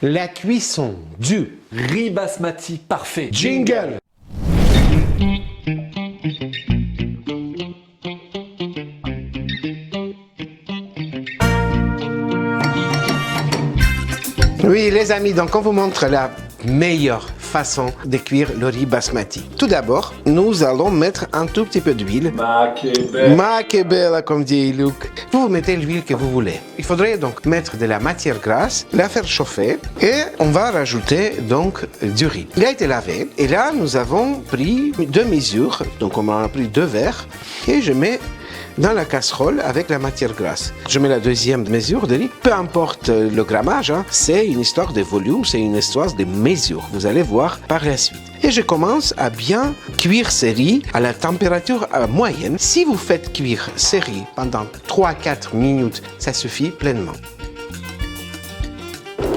La cuisson du riz basmati parfait. jingle. Oui, les amis, donc on vous montre la meilleure façon de cuire le riz basmati. Tout d'abord, nous allons mettre un tout petit peu d'huile. Ma che bella, comme dit Luc. Vous mettez l'huile que vous voulez. Il faudrait donc mettre de la matière grasse, la faire chauffer et on va rajouter donc du riz. Il a été lavé et là, nous avons pris 2 mesures. Donc on a pris 2 verres et je mets dans la casserole avec la matière grasse. Je mets la deuxième mesure de riz. Peu importe le grammage, hein, c'est une histoire de volume, c'est une histoire de mesure. Vous allez voir par la suite. Et je commence à bien cuire ces riz à la température moyenne. Si vous faites cuire ces riz pendant 3-4 minutes, ça suffit pleinement.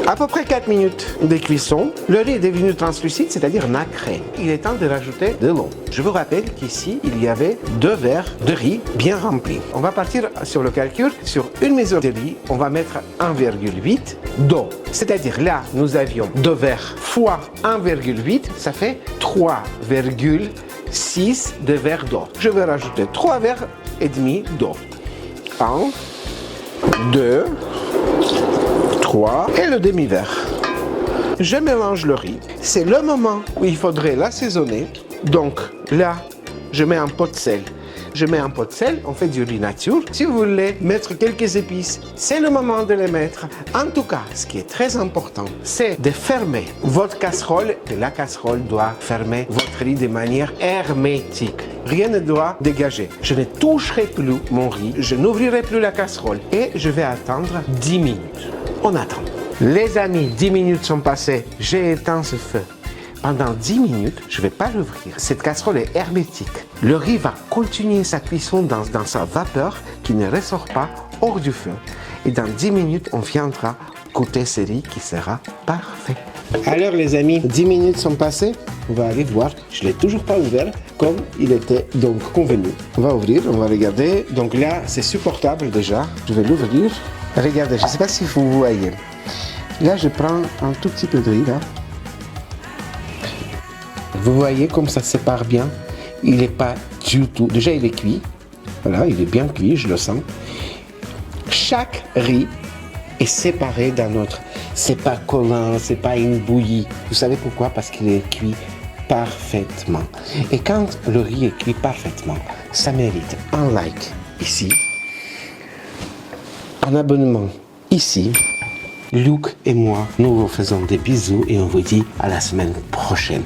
À peu près 4 minutes de cuisson, le riz est devenu translucide, c'est-à-dire nacré. Il est temps de rajouter de l'eau. Je vous rappelle qu'ici, il y avait 2 verres de riz bien remplis. On va partir sur le calcul. Sur une mesure de riz, on va mettre 1,8 d'eau. C'est-à-dire là, nous avions 2 verres fois 1,8, ça fait 3,6 de verres d'eau. Je vais rajouter 3 verres et demi d'eau. 1, 2, 3 et le demi-verre. Je mélange le riz. C'est le moment où il faudrait l'assaisonner. Donc là, je mets un pot de sel. Je mets un pot de sel, on fait du riz nature. Si vous voulez mettre quelques épices, c'est le moment de les mettre. En tout cas, ce qui est très important, c'est de fermer votre casserole. Et la casserole doit fermer votre riz de manière hermétique. Rien ne doit dégager. Je ne toucherai plus mon riz, je n'ouvrirai plus la casserole et je vais attendre 10 minutes. On attend. Les amis, 10 minutes sont passées. J'ai éteint ce feu. Pendant 10 minutes, je ne vais pas l'ouvrir. Cette casserole est hermétique. Le riz va continuer sa cuisson dans sa vapeur qui ne ressort pas hors du feu. Et dans 10 minutes, on viendra goûter ce riz qui sera parfait. Alors les amis, 10 minutes sont passées. On va aller voir. Je ne l'ai toujours pas ouvert comme il était donc convenu. On va ouvrir, on va regarder. Donc là, c'est supportable déjà. Je vais l'ouvrir. Regardez, je ne sais pas si vous voyez. Là, je prends un tout petit peu de riz là. Vous voyez comme ça sépare bien. Il n'est pas du tout... Déjà, il est cuit. Voilà, il est bien cuit, je le sens. Chaque riz est séparé d'un autre. C'est pas collant, c'est pas une bouillie. Vous savez pourquoi? Parce qu'il est cuit parfaitement. Et quand le riz est cuit parfaitement, ça mérite un like ici, un abonnement ici. Luc et moi, nous vous faisons des bisous et on vous dit à la semaine prochaine.